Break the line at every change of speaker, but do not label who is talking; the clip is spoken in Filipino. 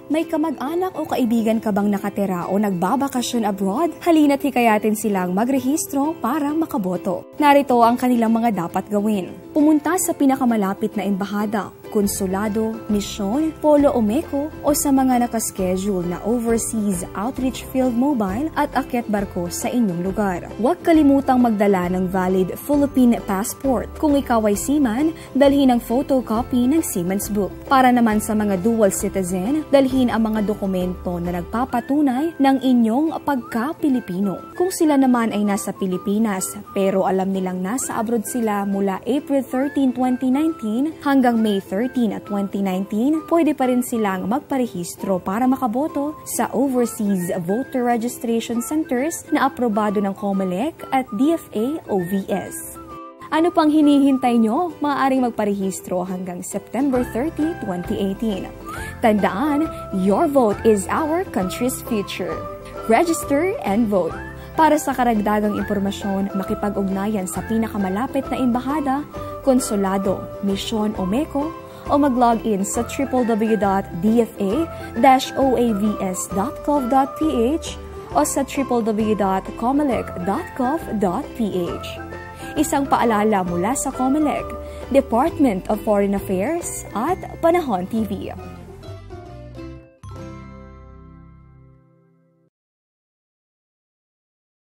May kamag-anak o kaibigan ka bang nakatira o nagbabakasyon abroad? Halina't hikayatin silang magrehistro para makaboto. Narito ang kanilang mga dapat gawin. Pumunta sa pinakamalapit na embahada, konsulado, misyon, polo o meko o sa mga nakaschedule na overseas outreach field mobile at akyat barko sa inyong lugar. Huwag kalimutang magdala ng valid Philippine passport. Kung ikaw ay seaman, dalhin ang photocopy ng Seaman's Book. Para naman sa mga dual citizen, dalhin ang mga dokumento na nagpapatunay ng inyong pagka-Pilipino. Kung sila naman ay nasa Pilipinas pero alam nilang nasa abroad sila mula April 13, 2019 hanggang May 13 at 2019, pwede pa rin silang magparehistro para makaboto sa overseas voter registration centers na aprobado ng COMELEC at DFA OVS. Ano pang hinihintay nyo? Maaaring magparehistro hanggang September 30, 2018. Tandaan, your vote is our country's future. Register and vote. Para sa karagdagang impormasyon, makipag-ugnayan sa pinakamalapit na embahada, konsulado, misyon o meko, o mag-login sa www.dfa-oavs.gov.ph o sa www.comelec.gov.ph. Isang paalala mula sa COMELEC, Department of Foreign Affairs at Panahon TV.